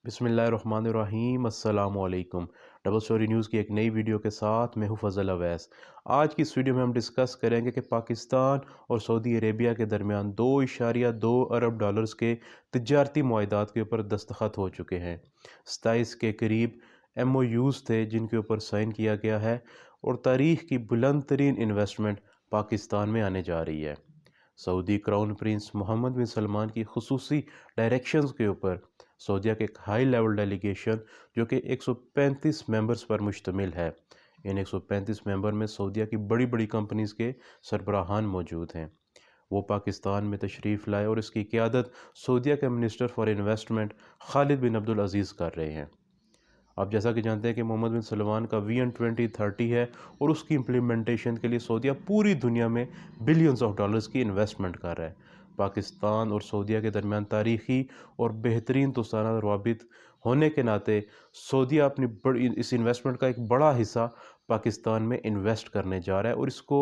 بسم اللہ الرحمن الرحیم، السلام علیکم۔ ڈبل سٹوری نیوز کی ایک نئی ویڈیو کے ساتھ میں ہوں فضل اویس۔ آج کی اس ویڈیو میں ہم ڈسکس کریں گے کہ پاکستان اور سعودی عربیہ کے درمیان 2.2 ارب ڈالرز کے تجارتی معاہدات کے اوپر دستخط ہو چکے ہیں۔ 27 کے قریب ایم او یوز تھے جن کے اوپر سائن کیا گیا ہے، اور تاریخ کی بلند ترین انویسٹمنٹ پاکستان میں آنے جا رہی ہے۔ سعودی کراؤن پرنس محمد بن سلمان کی خصوصی ڈائریکشنز کے اوپر سعودیہ کے ایک ہائی لیول ڈیلیگیشن جو کہ 135 ممبرز پر مشتمل ہے، ان 135 ممبر میں سعودیہ کی بڑی بڑی کمپنیز کے سربراہان موجود ہیں، وہ پاکستان میں تشریف لائے اور اس کی قیادت سعودیہ کے منسٹر فار انویسٹمنٹ خالد بن عبدالعزیز کر رہے ہیں۔ آپ جیسا کہ جانتے ہیں کہ محمد بن سلمان کا ویژن 2030 ہے، اور اس کی امپلیمنٹیشن کے لیے سعودیہ پوری دنیا میں بلینز آف ڈالرز کی انویسٹمنٹ کر رہا ہے۔ پاکستان اور سعودیہ کے درمیان تاریخی اور بہترین دوستانہ روابط ہونے کے ناطے سعودیہ اپنی اس انویسٹمنٹ کا ایک بڑا حصہ پاکستان میں انویسٹ کرنے جا رہا ہے، اور اس کو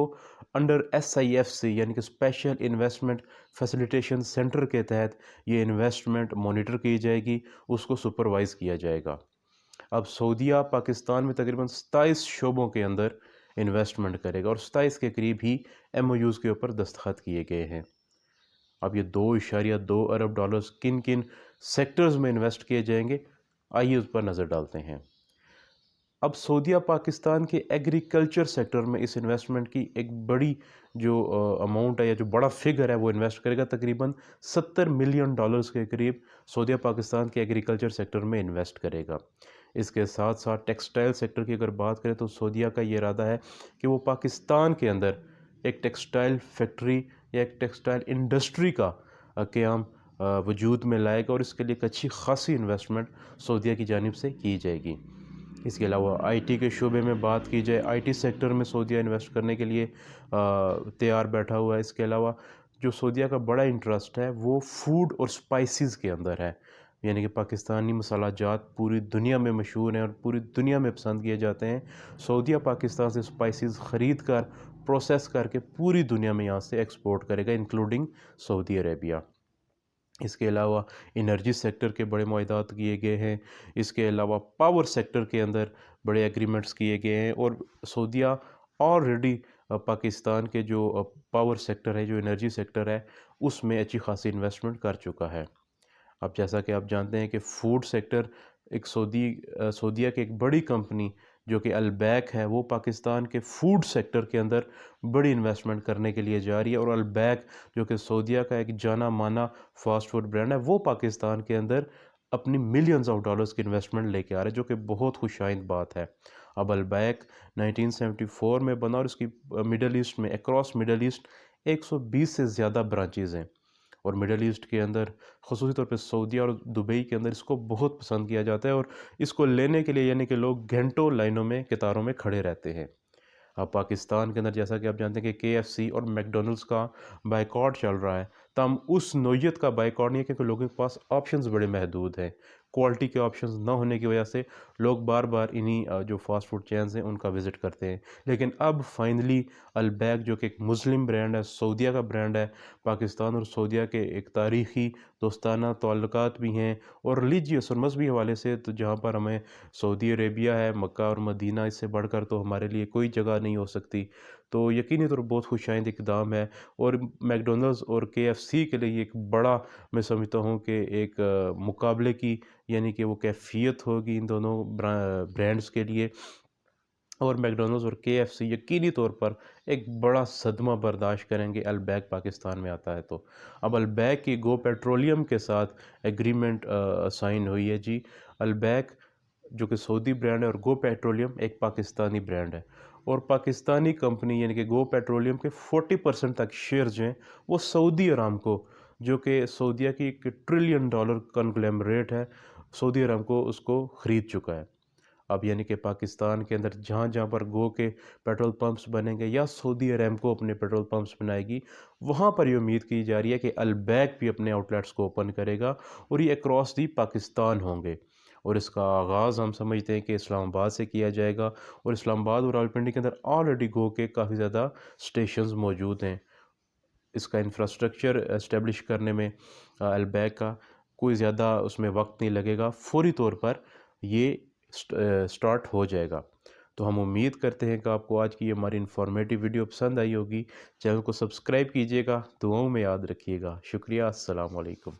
انڈر SIFC یعنی کہ اسپیشل انویسٹمنٹ فیسیلیٹیشن سینٹر کے تحت یہ انویسٹمنٹ مانیٹر کی جائے گی، اس کو سپروائز کیا جائے گا۔ اب سعودیہ پاکستان میں تقریباً 27 شعبوں کے اندر انویسٹمنٹ کرے گا، اور 27 کے قریب ہی ایم او یوز کے اوپر دستخط کیے گئے ہیں۔ اب یہ 2.2 ارب ڈالرز کن کن سیکٹرز میں انویسٹ کیے جائیں گے، آئیے اس پر نظر ڈالتے ہیں۔ اب سعودیہ پاکستان کے ایگریکلچر سیکٹر میں اس انویسٹمنٹ کی ایک بڑی جو اماؤنٹ ہے یا جو بڑا فگر ہے وہ انویسٹ کرے گا، تقریباً 70 ملین ڈالرز کے قریب سعودیہ پاکستان کے ایگریکلچر سیکٹر میں انویسٹ کرے گا۔ اس کے ساتھ ساتھ ٹیکسٹائل سیکٹر کی اگر بات کریں تو سعودیہ کا یہ ارادہ ہے کہ وہ پاکستان کے اندر ایک ٹیکسٹائل فیکٹری یا ایک ٹیکسٹائل انڈسٹری کا قیام وجود میں لائے گا، اور اس کے لیے ایک اچھی خاصی انویسٹمنٹ سعودیہ کی جانب سے کی جائے گی۔ اس کے علاوہ IT کے شعبے میں بات کی جائے، IT سیکٹر میں سعودیہ انویسٹ کرنے کے لیے تیار بیٹھا ہوا ہے۔ اس کے علاوہ جو سعودیہ کا بڑا انٹرسٹ ہے وہ فوڈ اور سپائسز کے اندر ہے، یعنی کہ پاکستانی مسالہ جات پوری دنیا میں مشہور ہیں اور پوری دنیا میں پسند کیے جاتے ہیں۔ سعودیہ پاکستان سے سپائسز خرید کر پروسیس کر کے پوری دنیا میں یہاں سے ایکسپورٹ کرے گا، انکلوڈنگ سعودی عربیہ۔ اس کے علاوہ انرجی سیکٹر کے بڑے معاہدات کیے گئے ہیں۔ اس کے علاوہ پاور سیکٹر کے اندر بڑے ایگریمنٹس کیے گئے ہیں، اور سعودیہ آلریڈی پاکستان کے جو پاور سیکٹر ہے، جو انرجی سیکٹر ہے، اس میں اچھی خاصی انویسٹمنٹ کر چکا ہے۔ اب جیسا کہ آپ جانتے ہیں کہ فوڈ سیکٹر ایک سعودیہ کی ایک بڑی کمپنی جو کہ البیک ہے، وہ پاکستان کے فوڈ سیکٹر کے اندر بڑی انویسٹمنٹ کرنے کے لیے جا رہی ہے، اور البیک جو کہ سعودیہ کا ایک جانا مانا فاسٹ فوڈ برانڈ ہے، وہ پاکستان کے اندر اپنی ملینز آف ڈالرز کی انویسٹمنٹ لے کے آ رہا ہے، جو کہ بہت خوش آئند بات ہے۔ اب البیک 1974 میں بنا، اور اس کی مڈل ایسٹ میں اکراس مڈل ایسٹ 120 سے زیادہ برانچیز ہیں، اور مڈل ایسٹ کے اندر خصوصی طور پہ سعودیہ اور دبئی کے اندر اس کو بہت پسند کیا جاتا ہے، اور اس کو لینے کے لیے یعنی کہ لوگ گھنٹوں لائنوں میں قطاروں میں کھڑے رہتے ہیں۔ اب پاکستان کے اندر جیسا کہ آپ جانتے ہیں کہ KFC اور میکڈونلڈس کا بائیکاٹ چل رہا ہے، تاہم اس نوعیت کا بائیکاٹ نہیں ہے، کیونکہ لوگوں کے پاس آپشنز بڑے محدود ہیں۔ کوالٹی کے آپشنز نہ ہونے کی وجہ سے لوگ بار بار انہی جو فاسٹ فوڈ چینز ہیں ان کا وزٹ کرتے ہیں، لیکن اب فائنلی البیک جو کہ ایک مسلم برانڈ ہے، سعودیہ کا برانڈ ہے، پاکستان اور سعودیہ کے ایک تاریخی دوستانہ تعلقات بھی ہیں، اور ریلیجیس اور مذہبی حوالے سے تو جہاں پر ہمیں سعودی عربیہ ہے، مکہ اور مدینہ، اس سے بڑھ کر تو ہمارے لیے کوئی جگہ نہیں ہو سکتی، تو یقینی طور پر بہت خوش آئند اقدام ہے، اور میکڈونلڈز اور KFC کے لیے ایک بڑا، میں سمجھتا ہوں کہ ایک مقابلے کی یعنی کہ وہ کیفیت ہوگی ان دونوں برانڈز کے لیے، اور میکڈونلڈز اور KFC یقینی طور پر ایک بڑا صدمہ برداشت کریں گے البیک پاکستان میں آتا ہے تو۔ اب البیک کی گو پیٹرولیم کے ساتھ ایگریمنٹ سائن ہوئی ہے جی۔ البیک جو کہ سعودی برانڈ ہے، اور گو پیٹرولیم ایک پاکستانی برانڈ ہے، اور پاکستانی کمپنی یعنی کہ گو پیٹرولیم کے 40% تک شیئر جو ہیں وہ سعودی ارامکو، جو کہ سعودیہ کی ایک $1 ٹریلین کنگلیمریٹ ہے، سعودی ارامکو اس کو خرید چکا ہے۔ اب یعنی کہ پاکستان کے اندر جہاں جہاں پر گو کے پیٹرول پمپس بنیں گے یا سعودی ارامکو اپنے پیٹرول پمپس بنائے گی، وہاں پر یہ امید کی جا رہی ہے کہ البیک بھی اپنے آؤٹ لیٹس کو اوپن کرے گا، اور یہ اکراس دی پاکستان ہوں گے، اور اس کا آغاز ہم سمجھتے ہیں کہ اسلام آباد سے کیا جائے گا، اور اسلام آباد اور راولپنڈی کے اندر آلریڈی گو کے کافی زیادہ سٹیشنز موجود ہیں۔ اس کا انفراسٹرکچر اسٹیبلش کرنے میں البیک کا کوئی زیادہ اس میں وقت نہیں لگے گا، فوری طور پر یہ سٹارٹ ہو جائے گا۔ تو ہم امید کرتے ہیں کہ آپ کو آج کی یہ ہماری انفارمیٹیو ویڈیو پسند آئی ہوگی۔ چینل کو سبسکرائب کیجیے گا، دعاؤں میں یاد رکھیے گا۔ شکریہ، السلام علیکم۔